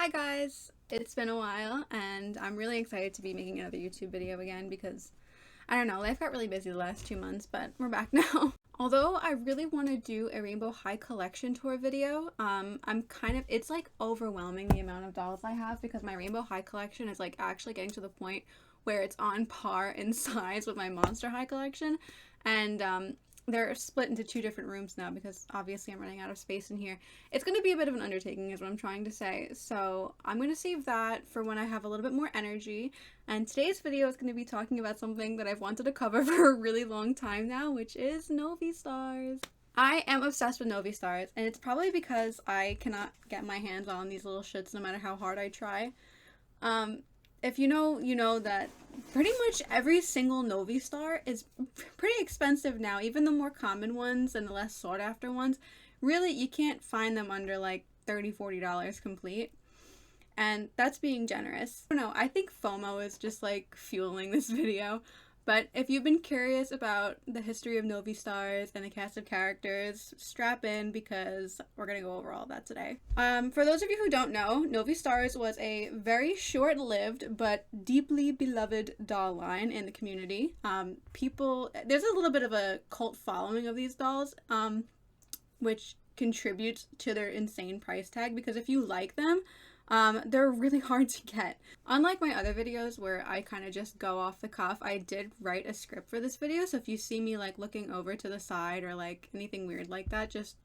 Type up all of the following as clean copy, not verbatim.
Hi guys! It's been a while and I'm really excited to be making another YouTube video again because, I don't know, life got really busy the last 2 months, but we're back now. Although I really want to do a Rainbow High collection tour video, it's like overwhelming the amount of dolls I have because my Rainbow High collection is like actually getting to the point where it's on par in size with my Monster High collection, and they're split into two different rooms now because obviously I'm running out of space in here. It's going to be a bit of an undertaking is what I'm trying to say, so I'm going to save that for when I have a little bit more energy, and today's video is going to be talking about something that I've wanted to cover for a really long time now, which is Novi Stars. I am obsessed with Novi Stars, and it's probably because I cannot get my hands on these little shits no matter how hard I try. If you know, you know that pretty much every single Novi Star is pretty expensive now. Even the more common ones and the less sought after ones, really you can't find them under like $30-$40 complete. And that's being generous. I don't know, I think FOMO is just like fueling this video. But if you've been curious about the history of Novi Stars and the cast of characters, strap in because we're going to go over all of that today. For those of you who don't know, Novi Stars was a very short-lived but deeply beloved doll line in the community. There's a little bit of a cult following of these dolls, which contributes to their insane price tag because if you like them, they're really hard to get. Unlike my other videos where I kind of just go off the cuff, I did write a script for this video, so if you see me like looking over to the side or like anything weird like that, just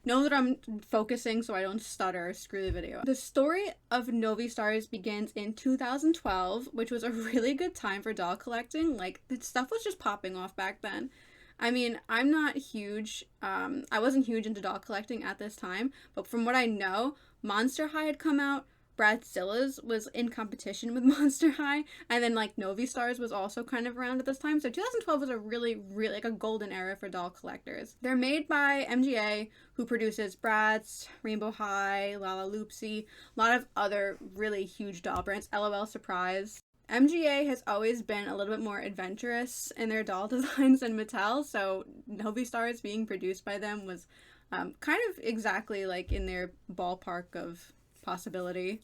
know that I'm focusing so I don't stutter or screw the video. The story of Novi Stars begins in 2012, which was a really good time for doll collecting. Like, the stuff was just popping off back then. I mean, I'm not huge, I wasn't huge into doll collecting at this time, but from what I know, Monster High had come out, Bradzilla's was in competition with Monster High, and then like Novi Stars was also kind of around at this time, so 2012 was a really like a golden era for doll collectors. They're made by MGA, who produces Bratz, Rainbow High, Lala Loopsy, a lot of other really huge doll brands, LOL Surprise. MGA has always been a little bit more adventurous in their doll designs than Mattel, so Novi Stars being produced by them was kind of exactly like in their ballpark of possibility.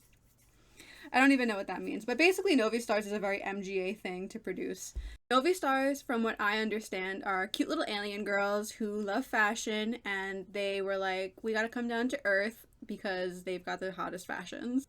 I don't even know what that means, but basically Novi Stars is a very MGA thing to produce. Novi Stars, from what I understand, are cute little alien girls who love fashion, and they were like, we gotta come down to Earth because they've got the hottest fashions.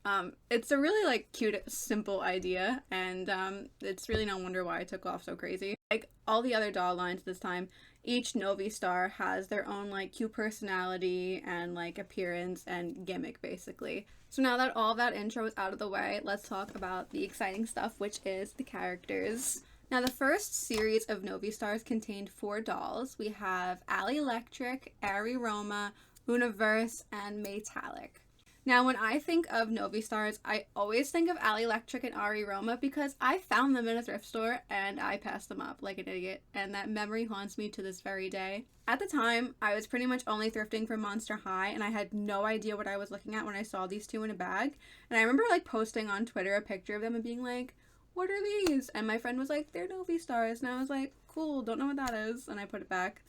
It's a really like cute, simple idea, and it's really no wonder why it took off so crazy. Like all the other doll lines this time, each Novi Star has their own like cute personality and like appearance and gimmick basically. So now that all that intro is out of the way, let's talk about the exciting stuff, which is the characters. Now the first series of Novi Stars contained 4 dolls. We have Ali Electric, Ari Roma, Universe, and Maytalic. Now, when I think of Novi Stars, I always think of Ali Electric and Ari Roma because I found them in a thrift store and I passed them up like an idiot, and that memory haunts me to this very day. At the time, I was pretty much only thrifting for Monster High, and I had no idea what I was looking at when I saw these two in a bag. And I remember like posting on Twitter a picture of them and being like, what are these? And my friend was like, they're Novi Stars. And I was like, cool, don't know what that is. And I put it back.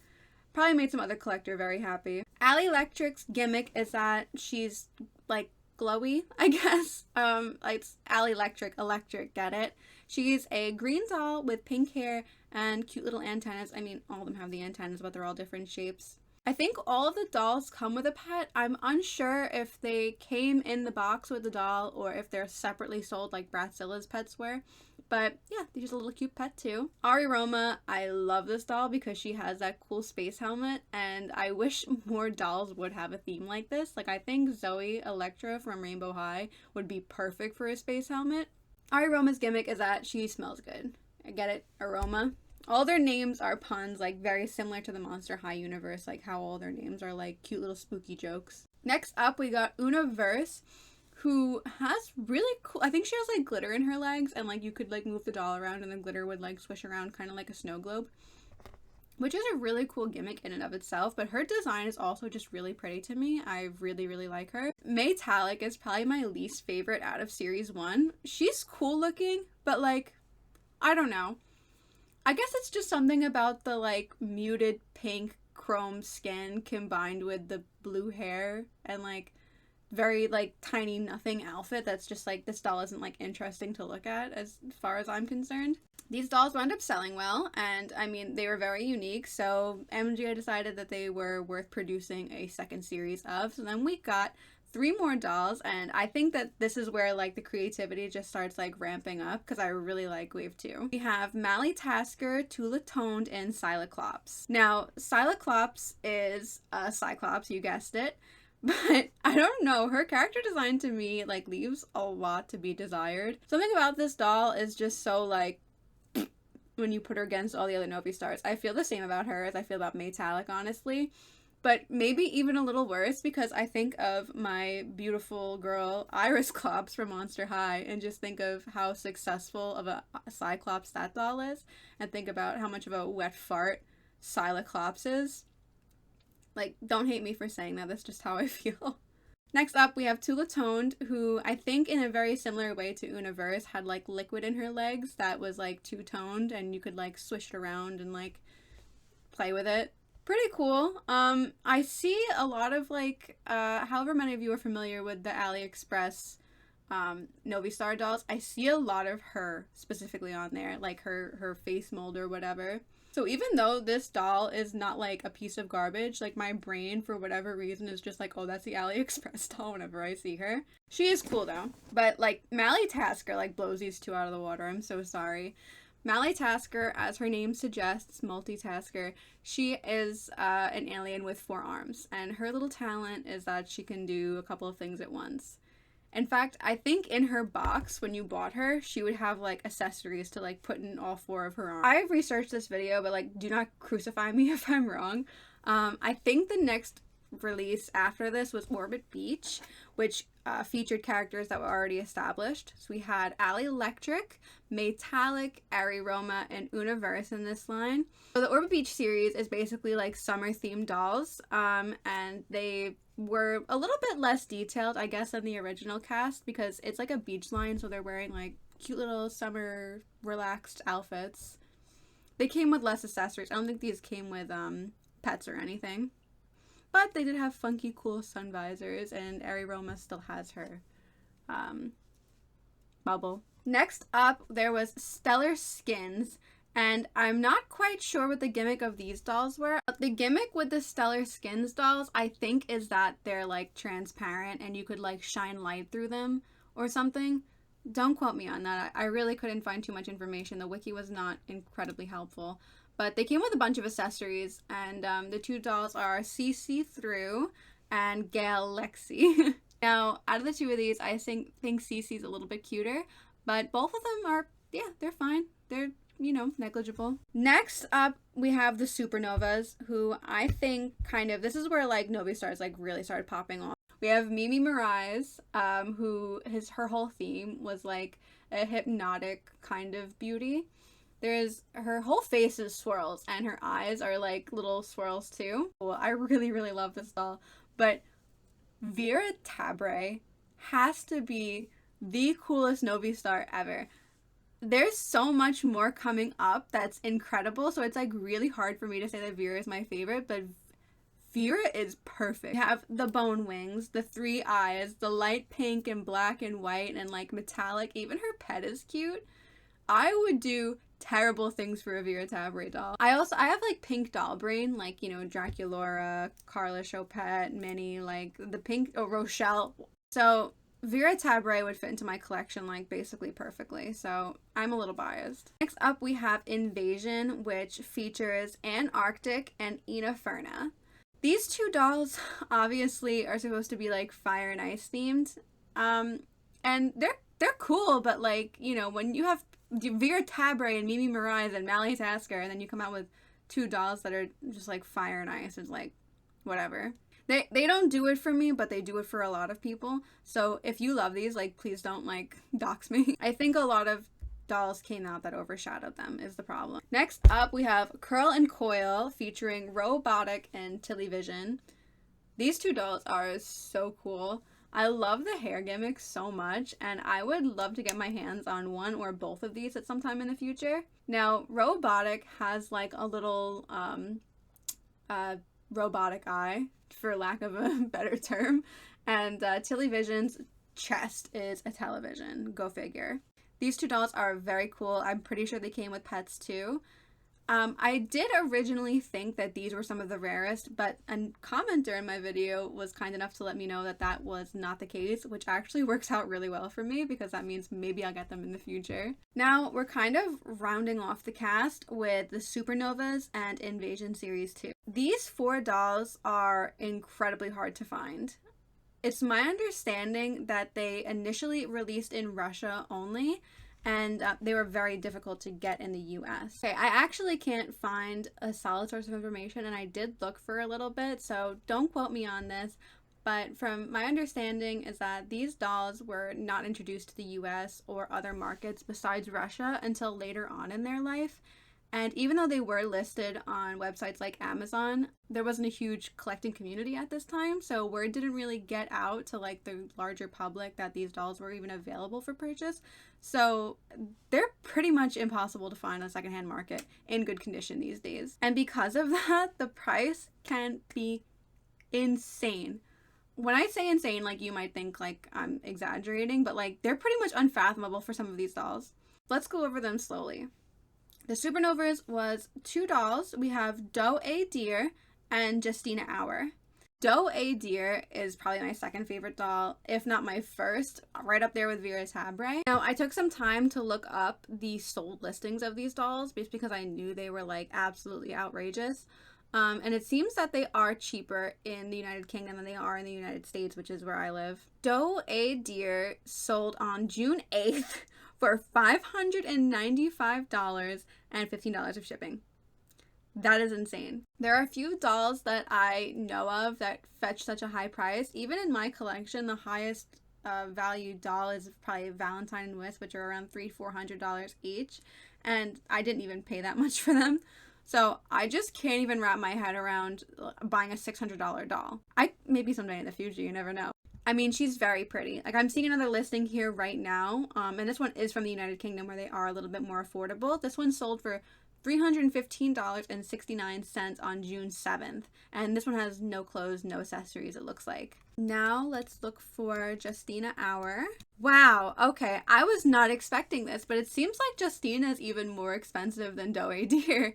Probably made some other collector very happy. Ali Electric's gimmick is that she's like glowy, I guess. It's Ali Electric, get it? She's a green doll with pink hair and cute little antennas. I mean, all of them have the antennas, but they're all different shapes. I think all of the dolls come with a pet. I'm unsure if they came in the box with the doll or if they're separately sold like Bradzilla's pets were. But yeah, they're just a little cute pet too. Ari Roma, I love this doll because she has that cool space helmet, and I wish more dolls would have a theme like this. Like, I think Zoe Electra from Rainbow High would be perfect for a space helmet. Ari Roma's gimmick is that she smells good. I get it, aroma. All their names are puns, like very similar to the Monster High universe, like how all their names are like cute little spooky jokes. Next up, we got Universe, who has really cool, I think she has like glitter in her legs, and like you could like move the doll around and the glitter would like swish around kind of like a snow globe, which is a really cool gimmick in and of itself, but her design is also just really pretty to me. I really like her. Maytalic is probably my least favorite out of series 1. She's cool looking, but like, I don't know. I guess it's just something about the like muted pink chrome skin combined with the blue hair and like very like tiny nothing outfit that's just like, this doll isn't like interesting to look at as far as I'm concerned. These dolls wound up selling well, and I mean, they were very unique, so MGA decided that they were worth producing a second series of. So then we got 3 more dolls, and I think that this is where like the creativity just starts like ramping up, because I really like wave 2. We have Mally Tasker, Tula Toned, and Cyclops. Now, Cyclops is a Cyclops, you guessed it. But I don't know, her character design to me like leaves a lot to be desired. Something about this doll is just so like when you put her against all the other Novi Stars. I feel the same about her as I feel about Metallic, honestly. But maybe even a little worse, because I think of my beautiful girl Iris Clops from Monster High and just think of how successful of a Cyclops that doll is, and think about how much of a wet fart Cyclops is. Like, don't hate me for saying that, that's just how I feel. Next up, we have Tula Toned, who I think in a very similar way to Universe had like liquid in her legs that was like two-toned, and you could like swish it around and like play with it. Pretty cool. I see a lot of like, however many of you are familiar with the AliExpress Novi Star dolls, I see a lot of her specifically on there, like her face mold or whatever. So even though this doll is not like a piece of garbage, like my brain for whatever reason is just like, oh, that's the AliExpress doll whenever I see her. She is cool though. But like Mally Tasker like blows these two out of the water. I'm so sorry. Mally Tasker, as her name suggests, multitasker, she is an alien with 4 arms, and her little talent is that she can do a couple of things at once. In fact, I think in her box, when you bought her, she would have, like, accessories to, like, put in all 4 of her arms. I've researched this video, but, like, do not crucify me if I'm wrong. I think the next release after this was Orbit Beach, which featured characters that were already established. So we had Ali Electric, Metallic, Ari Roma, and Universe in this line. So the Orbit Beach series is basically, like, summer-themed dolls, and they were a little bit less detailed, I guess, than the original cast, because it's like a beach line, so they're wearing like cute little summer relaxed outfits. They came with less accessories. I don't think these came with pets or anything, but they did have funky cool sun visors, and Ari Roma still has her bubble. Next up, there was Stellar Skins. And I'm not quite sure what the gimmick of these dolls were. The gimmick with the Stellar Skins dolls, I think, is that they're, like, transparent and you could, like, shine light through them or something. Don't quote me on that. I really couldn't find too much information. The wiki was not incredibly helpful. But they came with a bunch of accessories, and the 2 dolls are CC Through and Gail Lexi. Now, out of the 2 of these, I think CC's a little bit cuter, but both of them are, yeah, they're fine. They're, you know, negligible. Next up, we have the Supernovas, who I think kind of, this is where like Novi Stars like really started popping off. We have Mimi Mirage, who her whole theme was like a hypnotic kind of beauty. Her whole face is swirls, and her eyes are like little swirls too. Well, I really, really love this doll. But Vera Tabre has to be the coolest Novi Star ever. There's so much more coming up that's incredible, so it's like really hard for me to say that Vera is my favorite, but Vera is perfect. We have the bone wings, the 3 eyes, the light pink and black and white and like metallic. Even her pet is cute. I would do terrible things for a Vera Tabre doll. I have like pink doll brain, like, you know, Draculaura, Carla Chopette, Minnie, like the pink, Rochelle. So Vera Tabre would fit into my collection like basically perfectly, so I'm a little biased. Next up, we have Invasion, which features Antarctic and Ina Ferna. These 2 dolls obviously are supposed to be like fire and ice themed, and they're cool, but like, you know, when you have Vera Tabre and Mimi Mirage and Mally Tasker, and then you come out with 2 dolls that are just like fire and ice, it's like whatever. They don't do it for me, but they do it for a lot of people. So if you love these, like, please don't, like, dox me. I think a lot of dolls came out that overshadowed them is the problem. Next up, we have Curl and Coil featuring Robotic and Television. These 2 dolls are so cool. I love the hair gimmick so much, and I would love to get my hands on one or both of these at some time in the future. Now, Robotic has, like, a little, robotic eye, for lack of a better term, And Tilly Vision's chest is a television. Go figure. These two dolls are very cool. I'm pretty sure they came with pets too. I did originally think that these were some of the rarest, but a commenter in my video was kind enough to let me know that that was not the case, which actually works out really well for me because that means maybe I'll get them in the future. Now, we're kind of rounding off the cast with the Supernovas and Invasion Series 2. These 4 dolls are incredibly hard to find. It's my understanding that they initially released in Russia only, and they were very difficult to get in the US. Okay, I actually can't find a solid source of information, and I did look for a little bit, so don't quote me on this, but from my understanding is that these dolls were not introduced to the US or other markets besides Russia until later on in their life. And even though they were listed on websites like Amazon, there wasn't a huge collecting community at this time, so word didn't really get out to like the larger public that these dolls were even available for purchase. So they're pretty much impossible to find on the secondhand market in good condition these days. And because of that, the price can be insane. When I say insane, like, you might think like I'm exaggerating, but like they're pretty much unfathomable for some of these dolls. Let's go over them slowly. The Supernovas was 2 dolls. We have Doe A. Deer and Justina Hour. Doe A. Deer is probably my second favorite doll, if not my first, right up there with Vera Tabre. Now, I took some time to look up the sold listings of these dolls just because I knew they were like absolutely outrageous. And it seems that they are cheaper in the United Kingdom than they are in the United States, which is where I live. Doe A. Deer sold on June 8th for $595 and $15 of shipping. That is insane. There are a few dolls that I know of that fetch such a high price. Even in my collection, the highest value doll is probably Valentine and Wisp, which are around $300-400 each. And I didn't even pay that much for them. So I just can't even wrap my head around buying a $600 doll. Maybe someday in the future, you never know. I mean, she's very pretty. Like, I'm seeing another listing here right now, and this one is from the United Kingdom where they are a little bit more affordable. This one sold for $315.69 on June 7th, and this one has no clothes, no accessories, it looks like. Now let's look for Justina Hour. Wow, okay, I was not expecting this, but it seems like Justina is even more expensive than Doe A. Deer.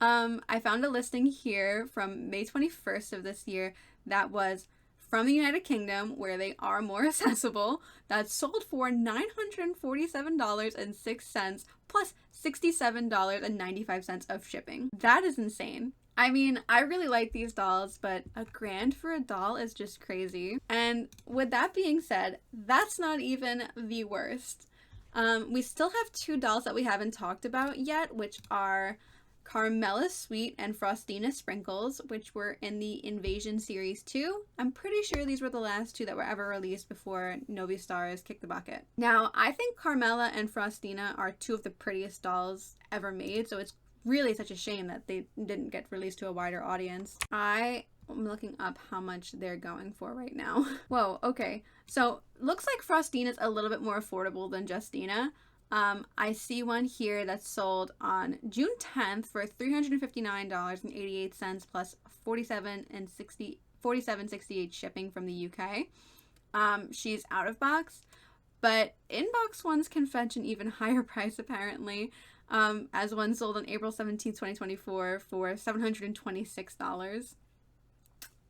I found a listing here from May 21st of this year that was from the United Kingdom, where they are more accessible, that sold for $947.06 plus $67.95 of shipping. That is insane. I mean, I really like these dolls, but $1,000 for a doll is just crazy. And with that being said, that's not even the worst. We still have 2 dolls that we haven't talked about yet, which are Carmela Sweet and Frostina Sprinkles, which were in the Invasion Series 2. I'm pretty sure these were the last 2 that were ever released before Novi Stars kicked the bucket. Now, I think Carmela and Frostina are 2 of the prettiest dolls ever made, so it's really such a shame that they didn't get released to a wider audience. I'm looking up how much they're going for right now. Whoa, okay. So, looks like Frostina's a little bit more affordable than Justina. I see one here that's sold on June 10th for $359.88 plus $47.68 shipping from the UK. She's out of box, but in-box ones can fetch an even higher price apparently, as one sold on April 17th, 2024 for $726.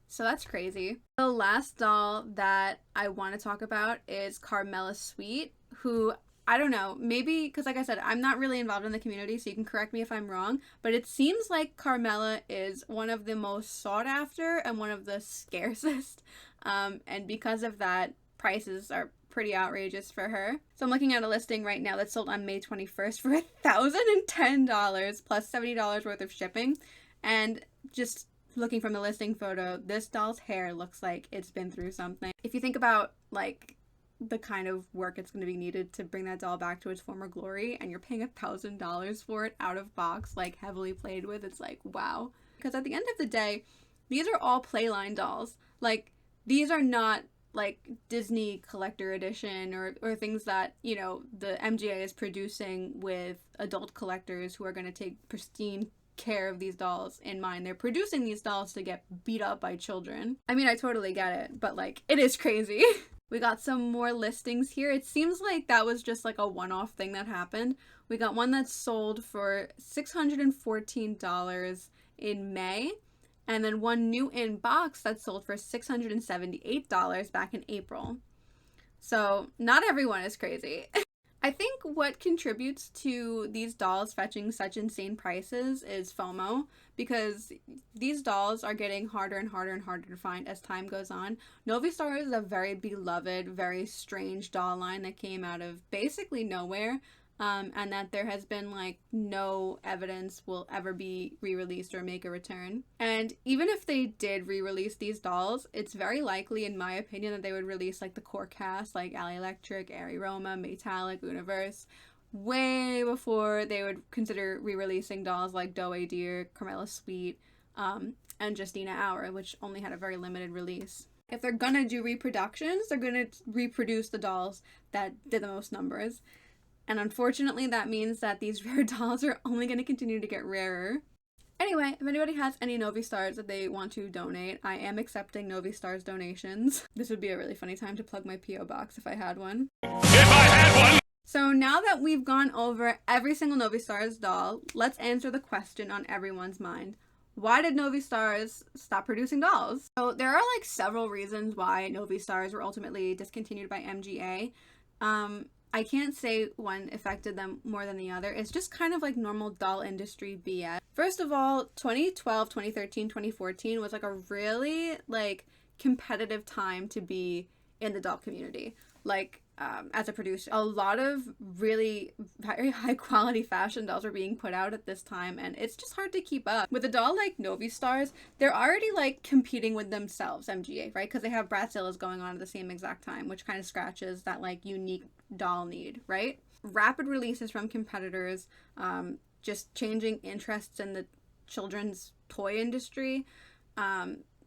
So that's crazy. The last doll that I want to talk about is Carmela Sweet, who, I don't know, maybe because, like I said, I'm not really involved in the community, so you can correct me if I'm wrong, but it seems like Carmela is one of the most sought after and one of the scarcest, and because of that, prices are pretty outrageous for her. So I'm looking at a listing right now that sold on May 21st for $1,010 plus $70 worth of shipping, and just looking from the listing photo, this doll's hair looks like it's been through something. If you think about, like, the kind of work it's going to be needed to bring that doll back to its former glory, and you're paying $1,000 for it out of box, like heavily played with, it's like, wow. Because at the end of the day, these are all Playline dolls. Like, these are not like Disney collector edition or things that, you know, the MGA is producing with adult collectors who are going to take pristine care of these dolls in mind. They're producing these dolls to get beat up by children. I mean, I totally get it, but like, it is crazy. We got some more listings here. It seems like that was just like a one-off thing that happened. We got one that sold for $614 in May, and then one new in box that sold for $678 back in April. So not everyone is crazy. I think what contributes to these dolls fetching such insane prices is FOMO, because these dolls are getting harder and harder and harder to find as time goes on. Novi Stars is a very beloved, very strange doll line that came out of basically nowhere, and that there has been like no evidence will ever be re-released or make a return. And even if they did re-release these dolls, it's very likely, in my opinion, that they would release like the core cast, like Ali Electric, Ari Roma, Metallic, Universe, way before they would consider re-releasing dolls like Doe Deer, Carmela Sweet, and Justina Auer, which only had a very limited release. If they're gonna do reproductions, they're gonna reproduce the dolls that did the most numbers. And unfortunately, that means that these rare dolls are only going to continue to get rarer. Anyway, if anybody has any Novi Stars that they want to donate, I am accepting Novi Stars donations. This would be a really funny time to plug my P.O. box if I had one. If I had one! So now that we've gone over every single Novi Stars doll, let's answer the question on everyone's mind. Why did Novi Stars stop producing dolls? So there are like several reasons why Novi Stars were ultimately discontinued by MGA. I can't say one affected them more than the other. It's just kind of like normal doll industry BS. First of all, 2012, 2013, 2014 was like a really like competitive time to be in the doll community. Like as a producer, a lot of really very high quality fashion dolls were being put out at this time, and it's just hard to keep up. With a doll like Novi Stars, they're already like competing with themselves, MGA, right? Because they have Bratzillas going on at the same exact time, which kind of scratches that like unique doll need, right? Rapid releases from competitors, just changing interests in the children's toy industry.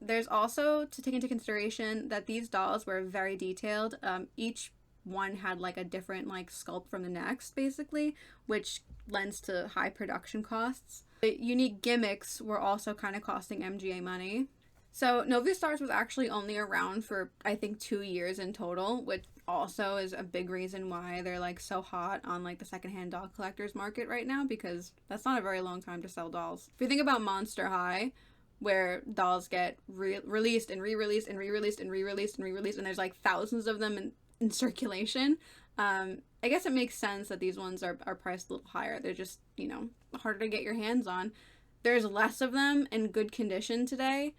There's also to take into consideration that these dolls were very detailed. Each one had like a different like sculpt from the next, basically, which lends to high production costs. The unique gimmicks were also kind of costing MGA money. So Novi Stars was actually only around for I think 2 years in total, which also is a big reason why they're like so hot on like the secondhand doll collectors market right now, because that's not a very long time to sell dolls. If you think about Monster High, where dolls get released and re-released and re-released and re-released and re-released, and there's like thousands of them in circulation, I guess it makes sense that these ones are priced a little higher. They're just, you know, harder to get your hands on. There's less of them in good condition today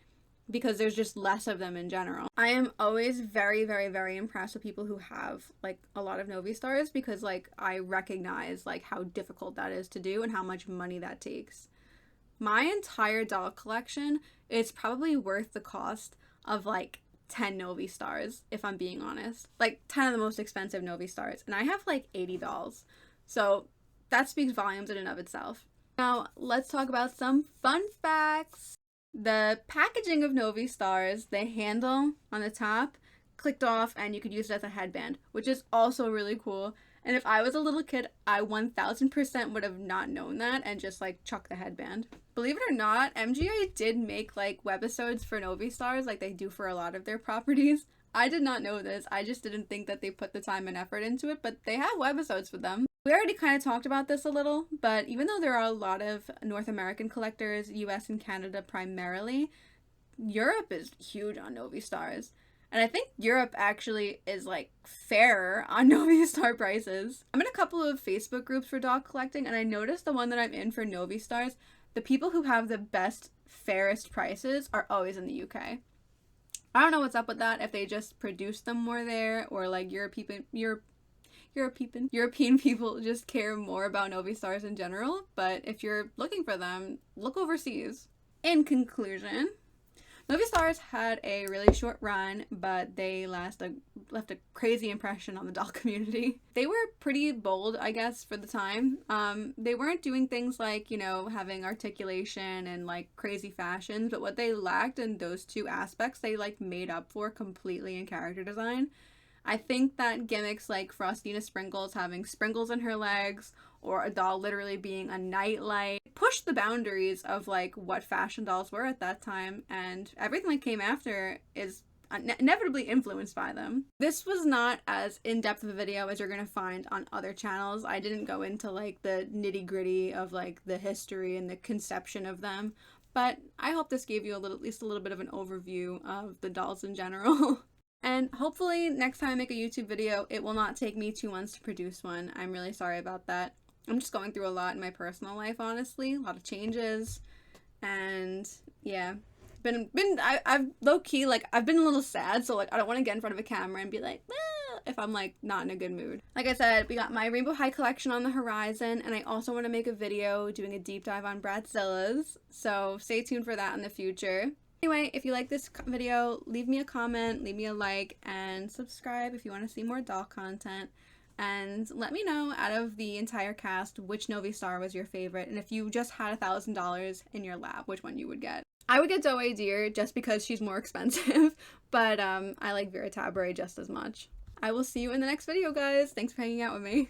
because there's just less of them in general. I am always very, very, very impressed with people who have like a lot of Novi Stars, because like I recognize like how difficult that is to do and how much money that takes. My entire doll collection is probably worth the cost of like 10 Novi Stars, if I'm being honest. Like 10 of the most expensive Novi Stars. And I have like 80 dolls. So that speaks volumes in and of itself. Now, let's talk about some fun facts. The packaging of Novi Stars, the handle on the top clicked off and you could use it as a headband, which is also really cool. And if I was a little kid, I 1000% would have not known that and just like chuck the headband. Believe it or not, MGA did make like webisodes for Novi Stars like they do for a lot of their properties. I did not know this. I just didn't think that they put the time and effort into it, but they have webisodes for them. We already kind of talked about this a little, but even though there are a lot of North American collectors, US and Canada primarily, Europe is huge on Novi Stars. And I think Europe actually is like fairer on Novi Star prices. I'm in a couple of Facebook groups for doll collecting, and I noticed the one that I'm in for Novi Stars, the people who have the best, fairest prices are always in the UK. I don't know what's up with that, if they just produce them more there, or like European people just care more about Novi Stars in general, but if you're looking for them, look overseas. In conclusion, Novi Stars had a really short run, but they left a crazy impression on the doll community. They were pretty bold, I guess, for the time. They weren't doing things like, you know, having articulation and like crazy fashions, but what they lacked in those two aspects, they like made up for completely in character design. I think that gimmicks like Frostina Sprinkles having sprinkles in her legs, or a doll literally being a nightlight, pushed the boundaries of like what fashion dolls were at that time, and everything that came after is inevitably influenced by them. This was not as in-depth of a video as you're gonna find on other channels. I didn't go into like the nitty-gritty of like the history and the conception of them, but I hope this gave you at least a little bit of an overview of the dolls in general. And hopefully next time I make a YouTube video, it will not take me 2 months to produce one. I'm really sorry about that. I'm just going through a lot in my personal life, honestly. A lot of changes. And yeah. I've low-key, like, I've been a little sad, so like I don't want to get in front of a camera and be like, ah, if I'm like not in a good mood. Like I said, we got my Rainbow High collection on the horizon, and I also want to make a video doing a deep dive on Bratzillas, so stay tuned for that in the future. Anyway, if you like this video, leave me a comment, leave me a like, and subscribe if you want to see more doll content. And let me know, out of the entire cast, which Novi Star was your favorite, and if you just had $1,000 in your lap, which one you would get. I would get Doe Deer just because she's more expensive, but I like Vera Tabre just as much. I will see you in the next video, guys. Thanks for hanging out with me.